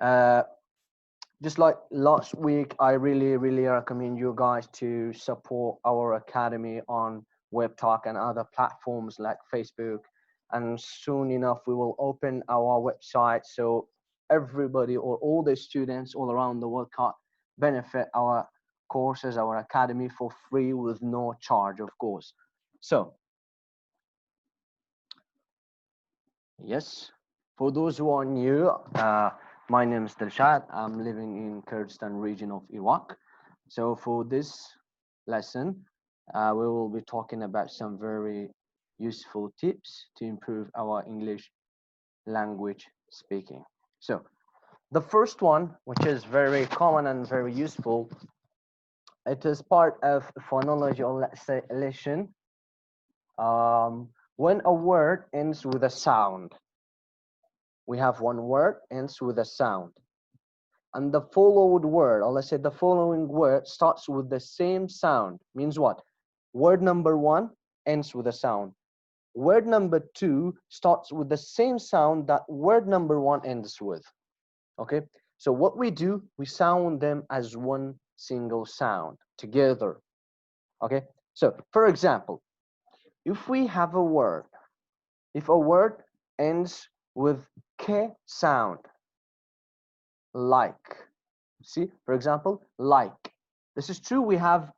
Uh, just like last week, I really recommend you guys to support our academy on Web Talk and other platforms like Facebook. And soon enough, we will open our website so everybody or all the students all around the world can benefit our courses, our academy for free with no charge, of course. So, yes, for those who are new, my name is Dlshad. I'm living in Kurdistan region of Iraq. So for this lesson, we will be talking about some very useful tips to improve our English language speaking. So the first one, which is very common and very useful, it is part of phonology, or let's say elision. When a word ends with a sound, we have one word ends with a sound, and the followed word, or let's say the following word, starts with the same sound. Means what? Word number one ends with a sound. Word number two starts with the same sound that word number one ends with. Okay, so what we do, we sound them as one single sound together. Okay, so for example, if we have a word, if a word ends with k sound, like, see, for example, like, this is true, we have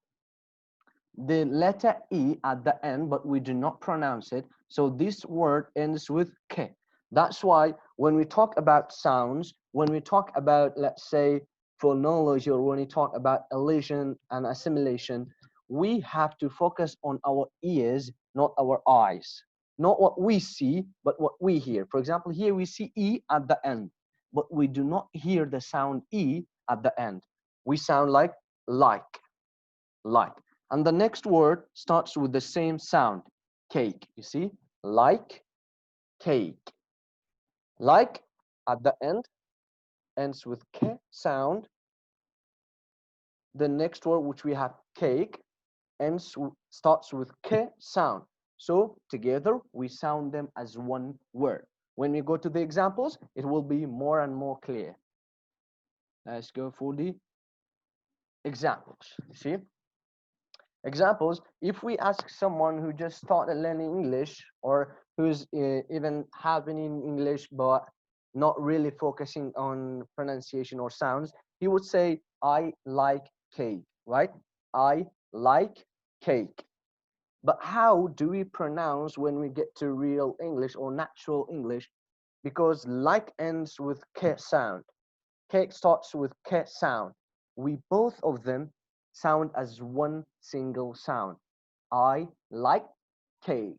the letter E at the end, but we do not pronounce it. So this word ends with K. That's why when we talk about sounds, when we talk about, let's say, phonology, or when we talk about elision and assimilation, we have to focus on our ears, not our eyes. Not what we see, but what we hear. For example, here we see E at the end, but we do not hear the sound E at the end. We sound like, like. And the next word starts with the same sound, cake. You see, like, cake. Like at the end ends with k sound. The next word, which we have cake, starts with k sound. So together we sound them as one word. When we go to the examples, it will be more and more clear. Let's go for the examples. See, examples, if we ask someone who just started learning English, or who's even having in English but not really focusing on pronunciation or sounds, he would say, I like cake, right? I like cake. But how do we pronounce when we get to real English or natural English? Because like ends with k sound, cake starts with k sound. We both of them sound as one single sound. I like cake.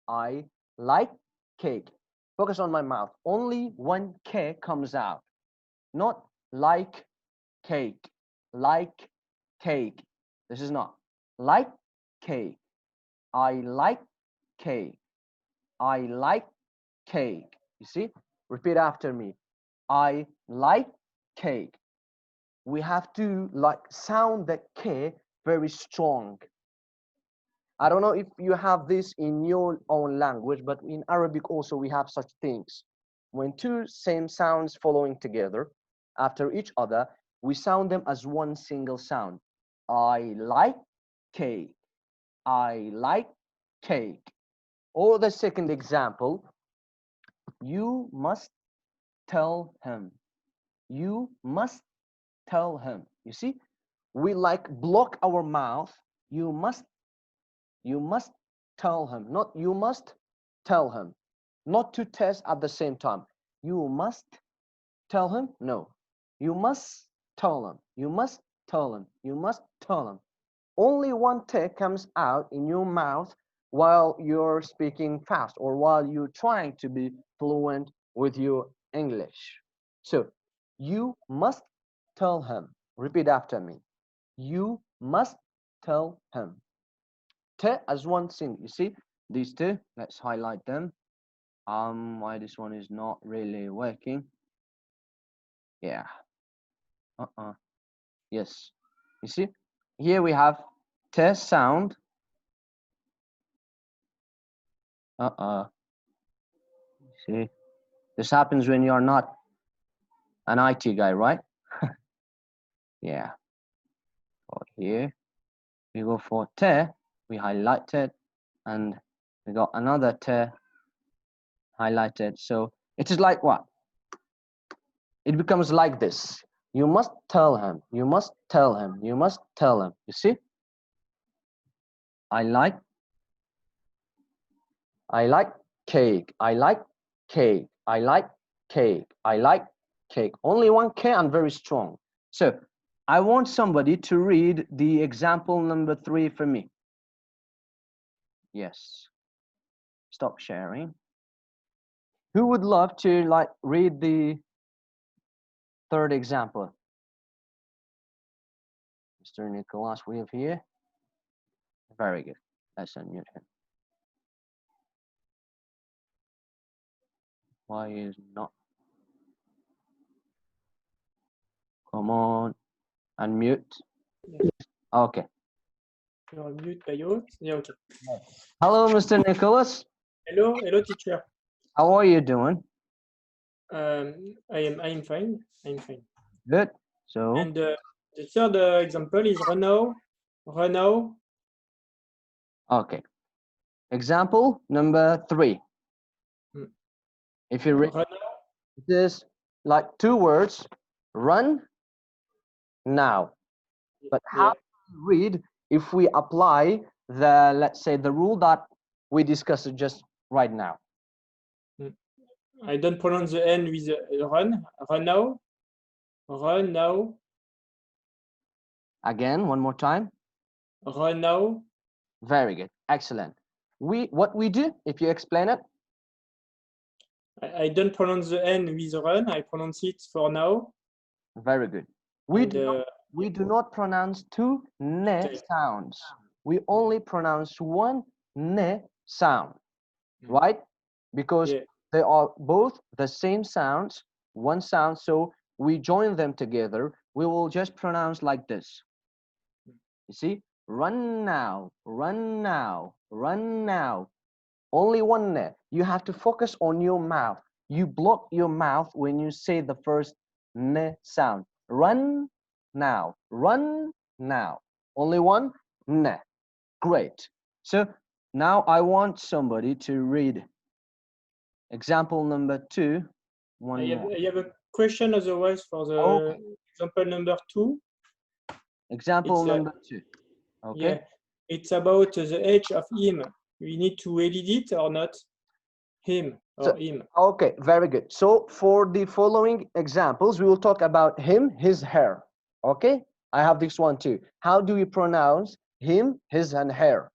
I like cake. Focus on my mouth. Only one K comes out. Not like cake. Like cake. This is not. Like cake. I like cake. I like cake. You see? Repeat after me. I like cake. We have to like sound the K very strong. I don't know if you have this in your own language, but in Arabic also we have such things. When two same sounds following together after each other, we sound them as one single sound. I like cake. I like cake. Or the second example, you must tell him. You must tell him. You see, we like block our mouth. You must tell him, not you must tell him, not to test at the same time. You must tell him, no, you must tell him, you must tell him, you must tell him. Only one T comes out in your mouth while you're speaking fast, or while you're trying to be fluent with your English. So you must tell him. Repeat after me. You must tell him. T as one single. You see these two? Let's highlight them. Why this one is not really working? Yeah. Yes. You see? Here we have T sound. See? This happens when you're not An IT guy, right? Yeah. So here we go for te, we highlight it, and we got another te highlighted. So it is like what? It becomes like this. You must tell him, you must tell him, you must tell him. You see? I like cake. I like cake. I like cake. I like cake. Only one K and very strong. So I want somebody to read the example number 3 for me. Yes. Stop sharing. Who would love to like read the third example? Mr. Nicholas, we have here. Very good. Let's unmute him. Why is not? Come on, unmute. Yes. Okay. You're on mute by your. Yeah, okay. Hello, Mr. Nicholas. Hello, hello, teacher. How are you doing? I'm fine. I'm fine. Good. So. And the third example is Renault. Renault. Okay. Example number 3. Hmm. If you read Renault. this like 2 words, run now. But how do you read if we apply the, let's say, the rule that we discussed just right now? I don't pronounce the N with run. Renault. Run now. Again, one more time. Run now. Very good. Excellent. What we do, if you explain it? I don't pronounce the N with run. I pronounce it for now. Very good. We do not pronounce 2 ne sounds. We only pronounce 1 ne sound, right? Because they are both the same sounds, one sound. So we join them together. We will just pronounce like this. You see? Run now, run now, run now. Only one ne. You have to focus on your mouth. You block your mouth when you say the first ne sound. Run now, run now. Only one ne. Great. So now I want somebody to read example number 2. I have a question otherwise for the example number 2. Example number 2. Okay. Yeah, it's about the age of him. We need to edit it or not? Him or him. Okay, very good. So for the following examples, we will talk about him, his, her. Okay, I have this one too. How do we pronounce him, his, and her?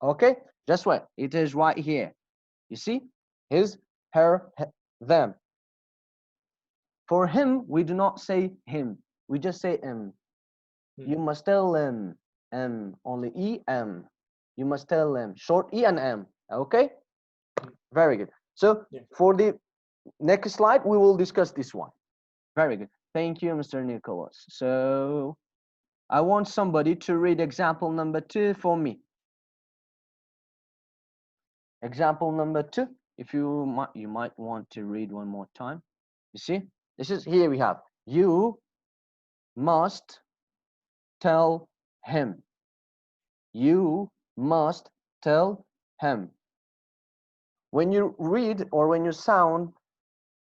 Okay, just wait. It is right here. You see, his, her, them. For him, we do not say him. We just say him. You must tell them m, only e, m. You must tell them short e and m. Okay, very good. So for the next slide, we will discuss this one. Very good. Thank you, Mr. Nicholas. So I want somebody to read example number 2 for me. Example number 2. If you might want to read one more time. You see, this is here we have. You must tell him. You must tell him. When you read or when you sound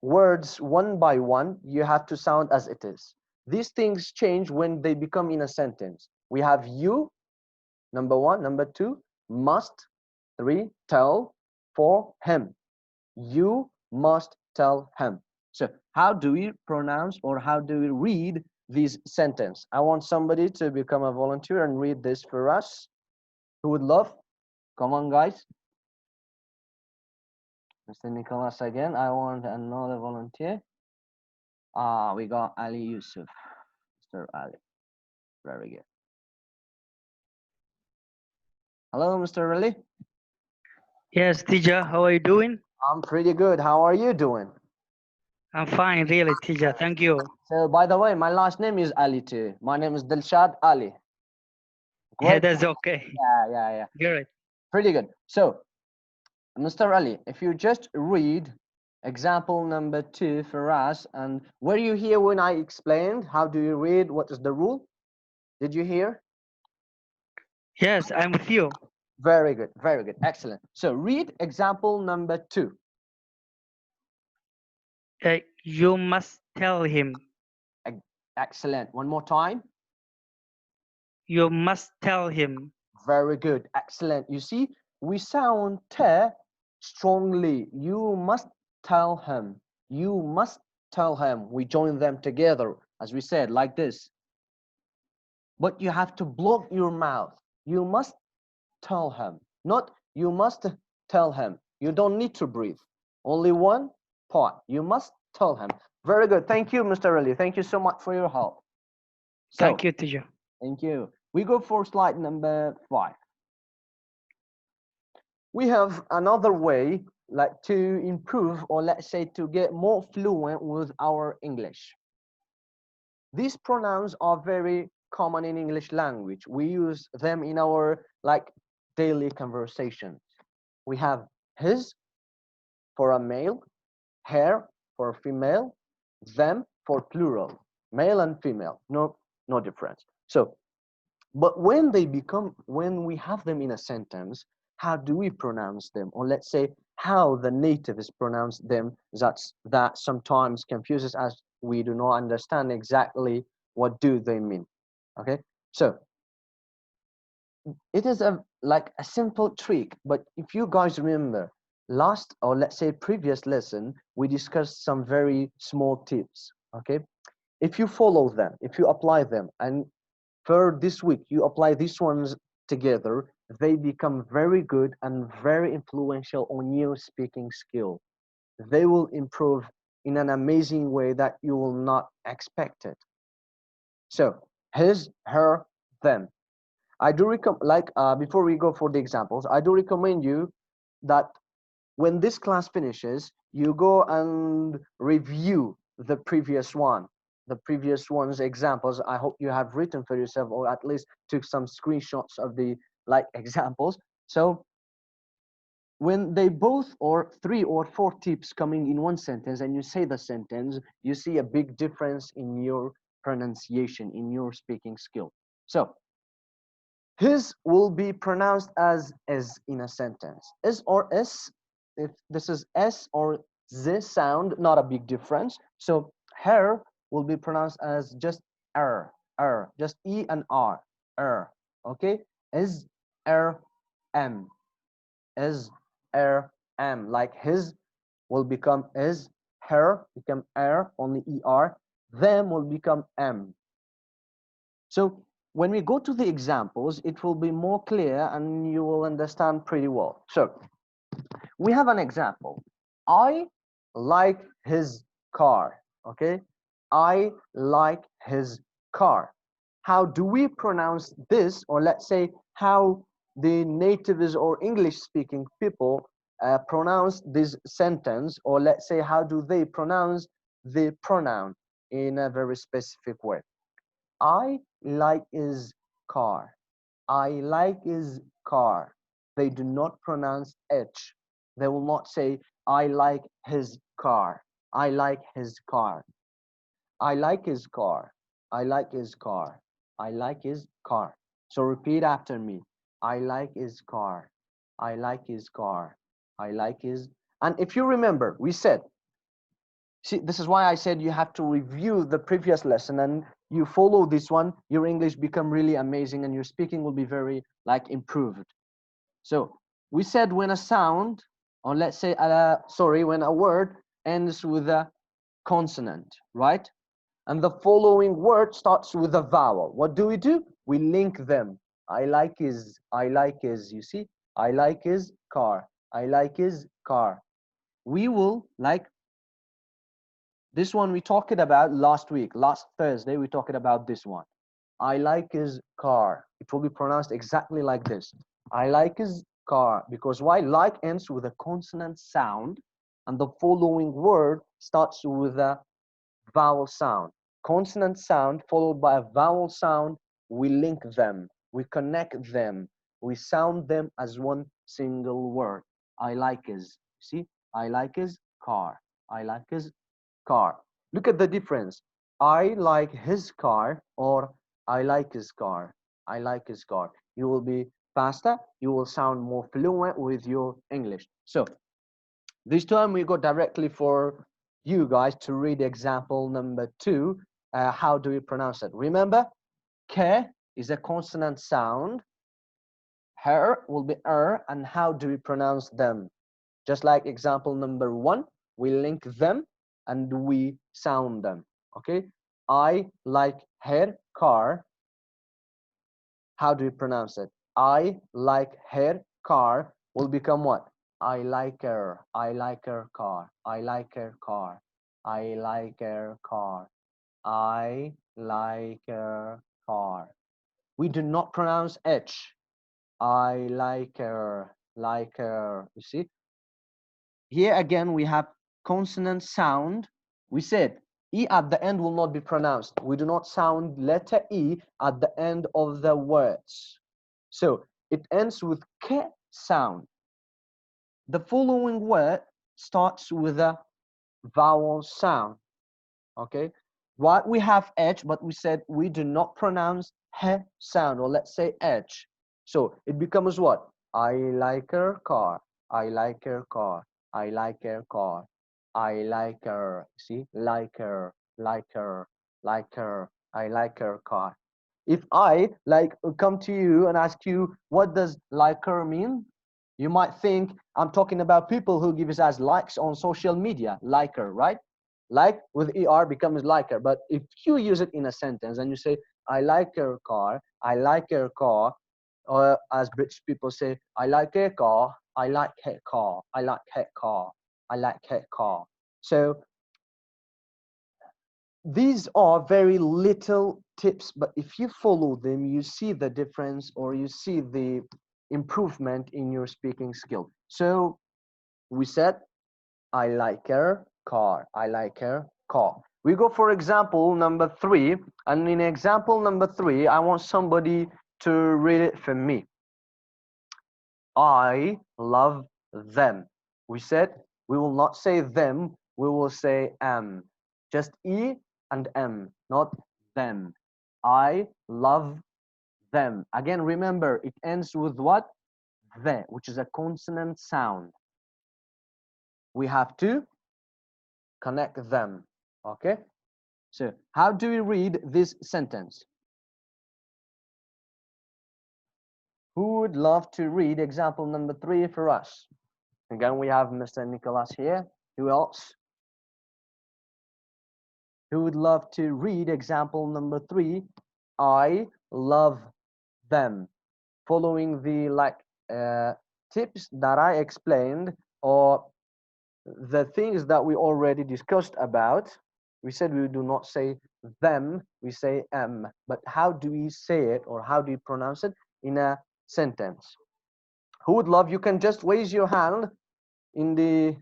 words one by one, you have to sound as it is. These things change when they become in a sentence. We have you, number 1, number 2, must, 3, tell, 4, him. You must tell him. So how do we pronounce or how do we read these sentences? I want somebody to become a volunteer and read this for us. Who would love? Come on, guys. Mr. Nicholas again. I want another volunteer. We got Ali Yusuf. Mr. Ali. Very good. Hello, Mr. Ali. Yes, teacher. How are you doing? I'm pretty good. How are you doing? I'm fine, really, teacher. Thank you. So, by the way, my last name is Ali too. My name is Dlshad Ali. Great. Yeah, that's okay. Yeah. Great. Pretty good. So, Mr. Ali, if you just read Example number 2 for us. And were you here when I explained how do you read? What is the rule? Did you hear? Yes, I'm with you. Very good, very good, excellent. So read example number 2. You must tell him. Excellent. One more time. You must tell him. Very good, excellent. You see, we sound te strongly. You must tell him. You must tell him. We join them together, as we said, like this. But you have to block your mouth. You must tell him. Not you must tell him. You don't need to breathe. Only one part. You must tell him. Very good. Thank you, Mr. Ali. Thank you so much for your help. So, Thank you, teacher. thank you. We go for slide number 5. We have another way like to improve, or let's say to get more fluent with our English. These pronouns are very common in English language. We use them in our like daily conversations. We have his for a male, her for a female, them for plural, male and female, no difference. So, but when we have them in a sentence, how do we pronounce them? Or let's say how the native is pronounced them, that sometimes confuses us. We do not understand exactly what do they mean. Okay, so it is like a simple trick, but if you guys remember last, or let's say previous lesson, we discussed some very small tips. Okay, if you follow them, if you apply them, and for this week you apply these ones together, they become very good and very influential on your speaking skill. They will improve in an amazing way that you will not expect it. So his, her, them. I do before we go for the examples, I do recommend you that when this class finishes, you go and review the previous one's examples. I hope you have written for yourself, or at least took some screenshots of the examples. So when they both, or 3 or 4 tips coming in one sentence, and you say the sentence, you see a big difference in your pronunciation, in your speaking skill. So his will be pronounced as is in a sentence. Is or is, if this is S or Z sound, not a big difference. So her will be pronounced as just just E and R, okay? Is, M, is, M, like his will become is, her become only ER, them will become M. So when we go to the examples, it will be more clear and you will understand pretty well. So we have an example. I like his car, okay? I like his car. How do we pronounce this? Or let's say how the natives or English speaking people pronounce this sentence, or let's say how do they pronounce the pronoun in a very specific way. I like his car. I like his car. They do not pronounce H. They will not say, I like his car. I like his car. I like his car. I like his car. I like his car. So repeat after me. I like his car. I like his car. I like his. And if you remember, we said, see, this is why I said you have to review the previous lesson, and you follow this one, your English become really amazing and your speaking will be very improved. So we said when a sound, or let's say when a word ends with a consonant, right? And the following word starts with a vowel. What do? We link them. I like his, you see? I like his car. I like his car. We will this one we talked about last week, last Thursday, we talked about this one. I like his car. It will be pronounced exactly like this. I like his car. Because why? Like ends with a consonant sound, and the following word starts with a vowel sound. Consonant sound followed by a vowel sound, we link them, we connect them, we sound them as one single word. I like his. See? I like his car. I like his car. Look at the difference. I like his car or I like his car. I like his car. You will be faster. You will sound more fluent with your English. So this time we go directly for you guys to read example number 2. How do we pronounce it? Remember, K is a consonant sound. Her will be and how do we pronounce them? Just like example number 1, we link them and we sound them. Okay, I like her car. How do we pronounce it? I like her car will become what? I like her. I like her car. I like her car. I like her car. I like her car. We do not pronounce H. I like her. Like her. You see? Here again, we have consonant sound. We said E at the end will not be pronounced. We do not sound letter E at the end of the words. So it ends with K sound. The following word starts with a vowel sound. Okay, right? We have H, but we said we do not pronounce H sound, or let's say H. So it becomes what? I like her car. I like her car. I like her car. I like her. See, like her, like her, like her. I like her car. If I like come to you and ask you what does like her mean, you might think I'm talking about people who give us likes on social media, like her, right? Like with er becomes like her. But if you use it in a sentence and you say I like her car, I like her car, or as British people say, I like her car, I like her car, I like her car, I like her car. So these are very little tips, but if you follow them, you see the difference or you see the improvement in your speaking skill. So we said, I like her car. I like her car. We go for example number 3. And in example number 3, I want somebody to read it for me. I love them. We said we will not say them. We will say just E and M, not them. I love them. Again, remember, it ends with what? The, which is a consonant sound. We have to connect them. Okay? So, how do we read this sentence? Who would love to read example number 3 for us? Again, we have Mr. Nicholas here. Who else? Who would love to read example number 3? I love them. Following the tips that I explained, or the things that we already discussed about. We said we do not say them, we say but how do we say it, or how do you pronounce it in a sentence? Who would love? You can just raise your hand in the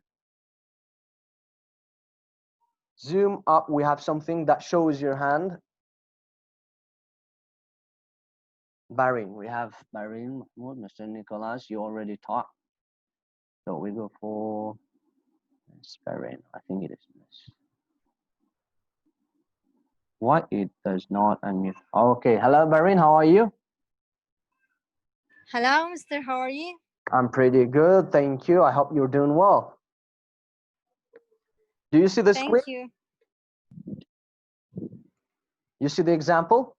Zoom up. We have something that shows your hand. Barin, we have Barin, Mr. Nicholas, you already talked. So we go for Barin. I think it is this. Why it does not unmute? Okay, hello Barin, how are you? Hello, Mr. How are you? I'm pretty good, thank you. I hope you're doing well. Do you see the screen? Thank you. You see the example?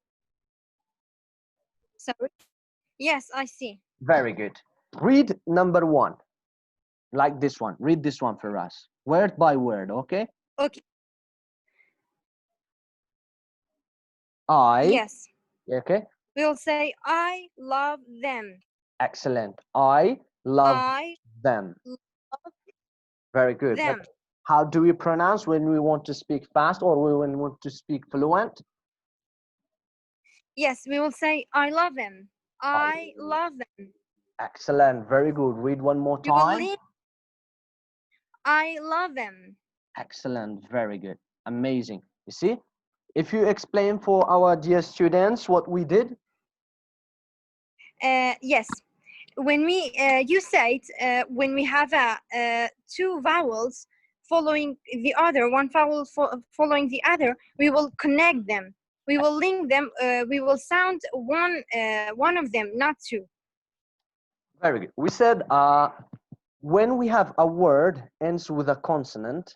Sorry. Yes, I see. Very good. Read number 1, like this one. Read this one for us, word by word, okay? Okay. I. Yes. Okay. We'll say I love them. Excellent. I love I them. love Very good. them. But how do we pronounce when we want to speak fast or when we want to speak fluent? Yes, we will say I love them. I love them. Excellent. Very good. Read one more You will time. lean. I love them. Excellent. Very good. Amazing. You see, if you explain for our dear students what we did. Yes. When we you said when we have two vowels following the other, one vowel following the other, we will connect them. We will link them. We will sound one of them, not two. Very good. We said when we have a word ends with a consonant,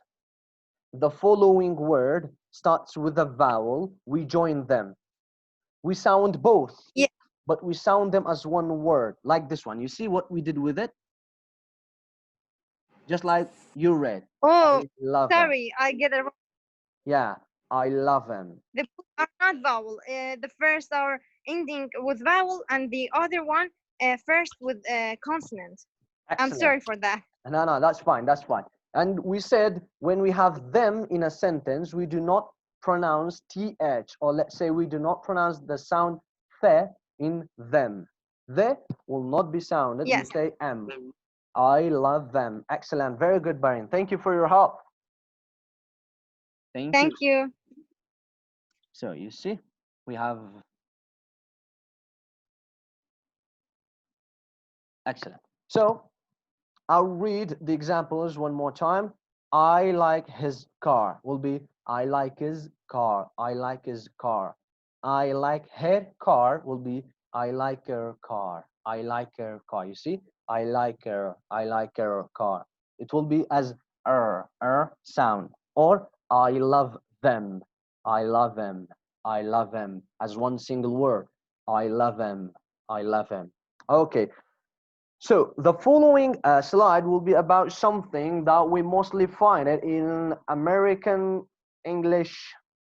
the following word starts with a vowel, we join them. We sound both, Yeah. but we sound them as one word, like this one. You see what we did with it? Just like you read. Oh, I love them. sorry, I get it wrong. Yeah, I love them. The both are not vowel. The first are ending with vowel, and the other one first with consonant. I'm Excellent. sorry for that. No, that's fine, that's fine. And we said when we have them in a sentence, we do not pronounce th, or let's say we do not pronounce the sound the in them. The will not be sounded, we Yes. say m. I love them. Excellent, very good, Barin. Thank you for your help. Thank you. Thank you. So you see, we have excellent. So I'll read the examples one more time. I like his car will be I like his car. I like his car. I like her car will be I like her car. I like her car. You see, I like her. I like her car. It will be as sound, or I love them. I love them. I love them as one single word. I love them. I love them. Okay. So the following slide will be about something that we mostly find it in American English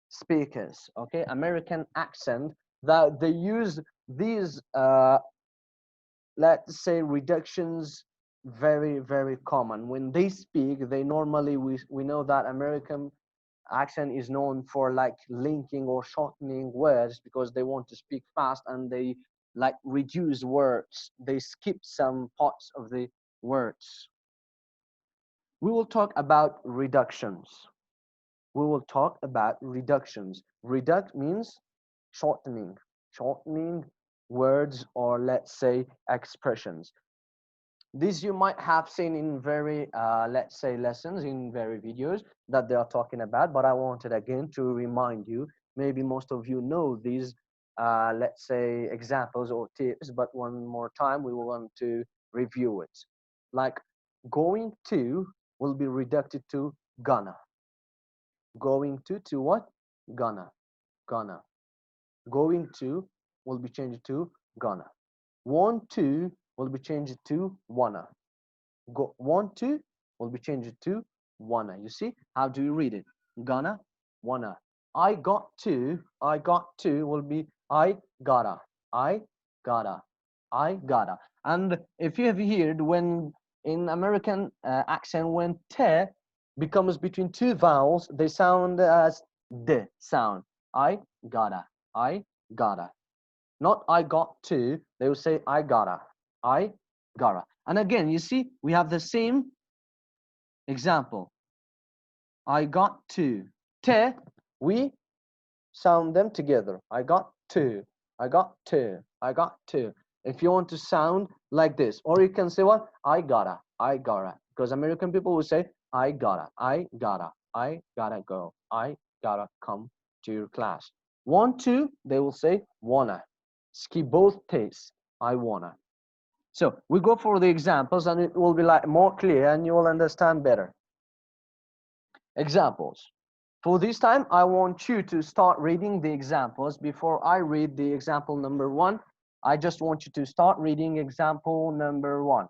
speakers, okay? American accent, that they use these, let's say, reductions very, very common. When they speak, they normally, we know that American accent is known for like linking or shortening words because they want to speak fast, and they like reduce words, they skip some parts of the words. We will talk about reductions. We will talk about reductions. Reduct means shortening, shortening words, or let's say expressions. This you might have seen in very, let's say, lessons, in very videos that they are talking about, but I wanted again to remind you, maybe most of you know these, let's say, examples or tips, but one more time, we want to review it. Like going to will be reduced to gonna. Going to what? Gonna, gonna. Going to will be changed to gonna. Want to will be changed to wanna. Want to will be changed to wanna. You see, how do you read it? Gonna, wanna. I got to will be I gotta, I gotta, I gotta. And if you have heard, when in American accent, when te becomes between two vowels, they sound as d sound. I gotta, I gotta. Not I got to, they will say I gotta, I gotta. And again, you see, we have the same example. I got to. Te, we sound them together. I got to. I got to. I got to. If you want to sound like this, or you can say what? I gotta. I gotta. Because American people will say I gotta. I gotta. I gotta go. I gotta come to your class. Want to, they will say wanna. Skip both tastes. I wanna. So we go for the examples, and it will be like more clear, and you will understand better. Examples. For this time, I want you to start reading the examples. Before I read the example number 1, I just want you to start reading example number 1.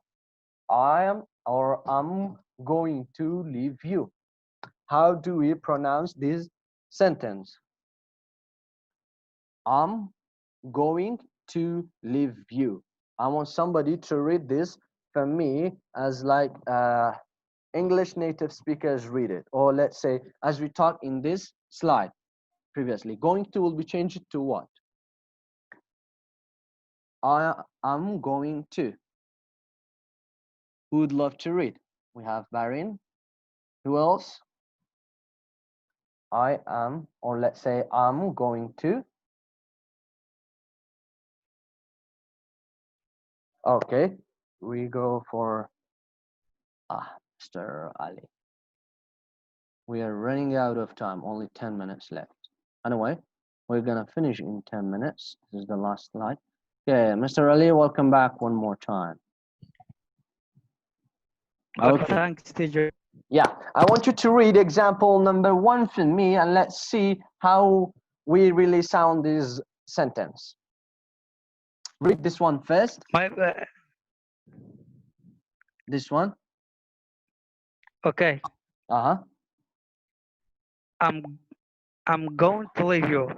I'm going to leave you. How do we pronounce this sentence? I'm going to leave you. I want somebody to read this for me as like English native speakers read it, or let's say as we talk in this slide previously. Going to will be changed to what? I am going to. Who would love to read? We have Barin. Who else? I am, or let's say I'm going to. Okay, we go for Mr. Ali. We are running out of time. Only 10 minutes left. Anyway, we're gonna finish in 10 minutes. This is the last slide. Okay, Mr. Ali, welcome back one more time. Okay. Thanks, teacher. Yeah, I want you to read example number 1 for me, and let's see how we really sound this sentence. Read this one first. This one. Okay. I'm going to leave you.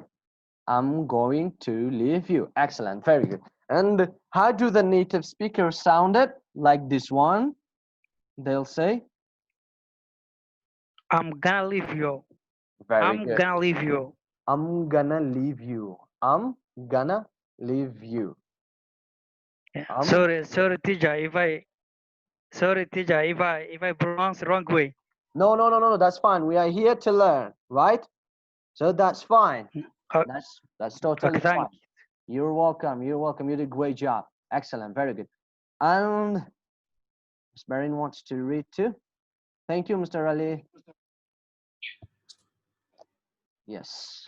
I'm going to leave you. Excellent, very good. And how do the native speakers sound it? Like this one, they'll say, I'm gonna leave you. very good. Gonna leave you. I'm gonna leave you. I'm gonna leave you. Yeah. Sorry, teacher, if I pronounce the wrong way. No, that's fine. We are here to learn, right? So that's fine. That's totally okay, fine. You're welcome. You're welcome. You did a great job. Excellent. Very good. And Ms. Barin wants to read too. Thank you, Mr. Ali. Yes.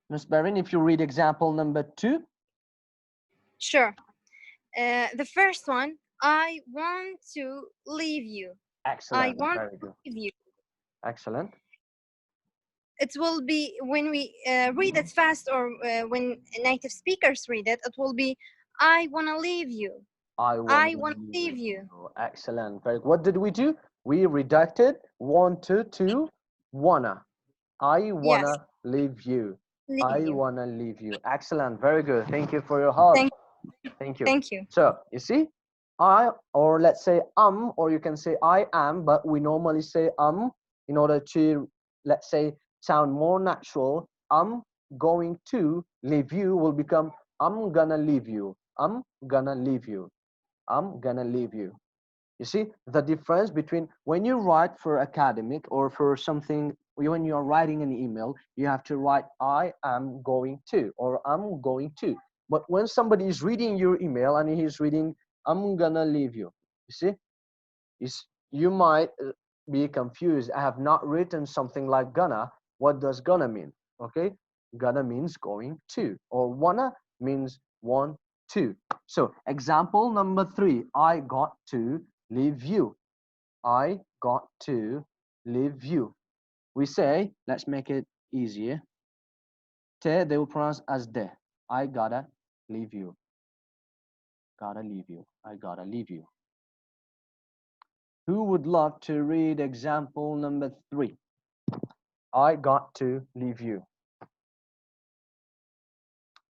Ms. Barin, if you read example number 2. Sure. The first one, I want to leave you. Excellent. I want Very good. to leave you. Excellent. It will be, when we read it fast, or when native speakers read it, it will be, I want to leave you. I want to leave you. Excellent. Very good. What did we do? We reducted want to wanna. I wanna leave you. I wanna leave you. Excellent. Very good. Thank you for your help. Thank you. Thank you. So you see, I, or let's say or you can say I am, but we normally say in order to, let's say, sound more natural. I'm going to leave you will become I'm gonna leave you. I'm gonna leave you. I'm gonna leave you. You see the difference between when you write for academic or for something, when you're writing an email, you have to write I am going to, or I'm going to. But when somebody is reading your email and he's reading I'm gonna leave you, you see, you might be confused. I have not written something like gonna. What does gonna mean? Okay, gonna means going to, or wanna means want to. So example number 3, I got to leave you. I got to leave you. We say, let's make it easier. Te, they will pronounce as de. I gotta leave you. Gotta leave you. I gotta leave you. Who would love to read example number 3? I got to leave you.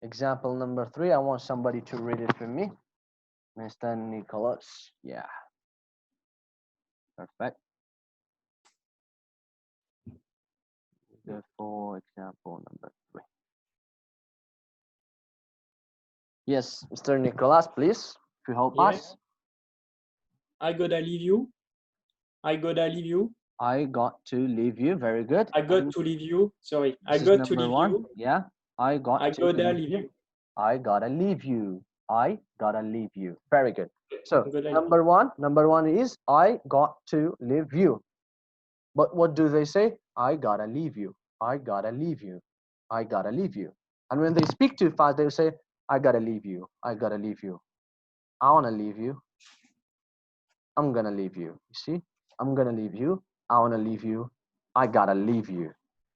Example number 3, I want somebody to read it for me. Mr. Nicholas. Yeah. Perfect. Good for example number 3. Yes, Mr. Nicholas, please, if you help us. I gotta leave you. I gotta leave you. I got to leave you. Very good. I got to leave you. Sorry. I This is got to number leave 1. you. Yeah. I gotta leave you. I gotta leave you. I gotta leave you. Very good. So number one is I got to leave you. But what do they say? I gotta leave you. I gotta leave you. I gotta leave you. And when they speak too fast, they'll say, I gotta leave you. I gotta leave you. I wanna leave you. I'm gonna leave you. You see? I'm gonna leave you. I wanna leave you. I gotta leave you.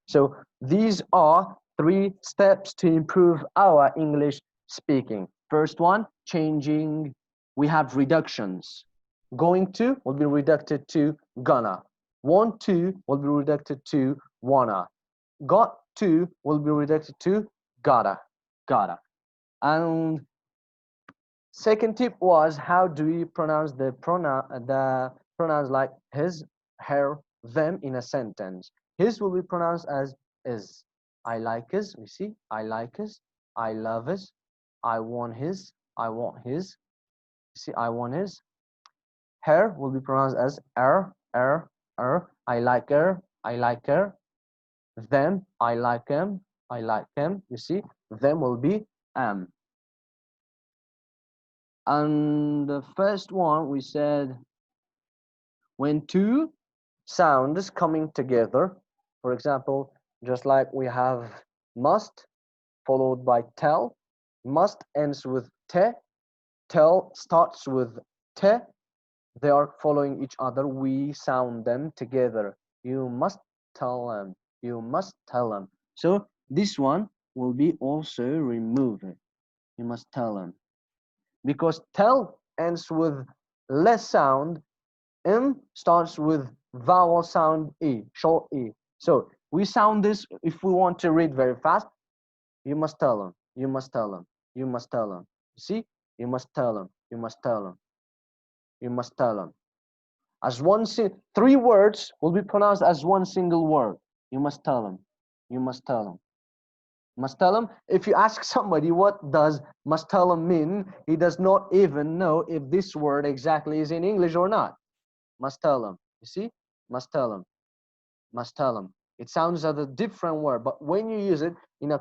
So these are 3 steps to improve our English speaking. First one, changing. We have reductions. Going to will be reducted to gonna. Want to will be reducted to wanna. Got to will be reduced to gotta. And second tip was, how do we pronounce the pronouns like his, her, them in a sentence? His will be pronounced as is. I like his. We see. I like his. I love his. I want his. I want his. See, I want his. Her will be pronounced as er. I like her. I like her. Them, I like them. I like them. You see, them will be am. And the first one we said, when 2 sounds coming together. For example, just like we have must followed by tell. Must ends with te. Tell starts with te. They are following each other. We sound them together. You must tell them. You must tell them. So this one will be also removed. You must tell them. Because tell ends with less sound. M starts with vowel sound E, short E. So we sound this if we want to read very fast. You must tell them. You must tell them. You must tell them. See? You must tell them. You must tell them. You must tell them. As one, three words will be pronounced as one single word. You must tell them. You must tell them. Must tell them. If you ask somebody what does must tell them mean, he does not even know if this word exactly is in English or not. Must tell them. You see? Must tell them. Must tell them. It sounds as a different word, but when you use it in a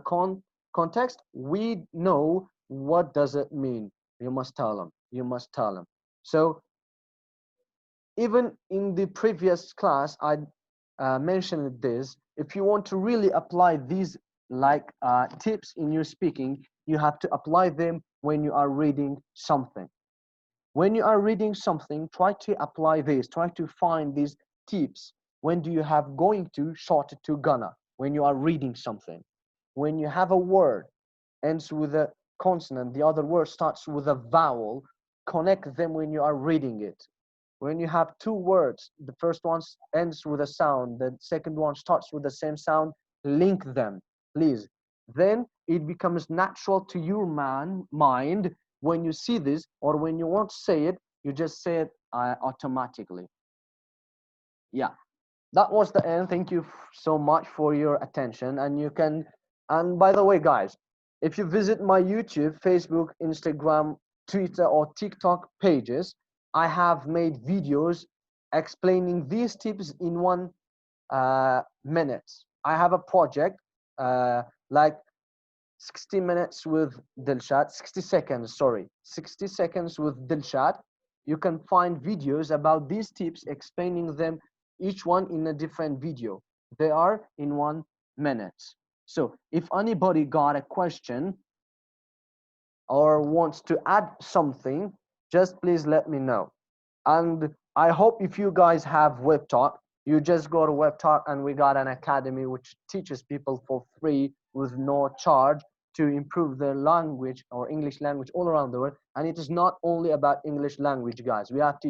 context, we know what does it mean. You must tell them. You must tell them. So even in the previous class, I mentioned this. If you want to really apply these tips in your speaking, you have to apply them when you are reading something. When you are reading something, try to apply this. Try to find these tips. When do you have going to shorted to gonna? When you are reading something. When you have a word ends with a consonant, the other word starts with a vowel, connect them when you are reading it. When you have two words, the first one ends with a sound, the second one starts with the same sound, link them, please. Then it becomes natural to your mind. When you see this or when you want to say it, you just say it automatically. Yeah, that was the end. Thank you so much for your attention. And by the way, guys, if you visit my YouTube, Facebook, Instagram, Twitter, or TikTok pages, I have made videos explaining these tips in 1 minute. I have a project like 60 minutes with Dlshad, 60 seconds, sorry, 60 seconds with Dlshad. You can find videos about these tips, explaining them, each one in a different video. They are in 1 minute. So if anybody got a question or wants to add something, just please let me know. And I hope if you guys have WebTalk, you just go to WebTalk and we got an academy which teaches people for free with no charge to improve their language or English language all around the world. And it is not only about English language, guys. We have to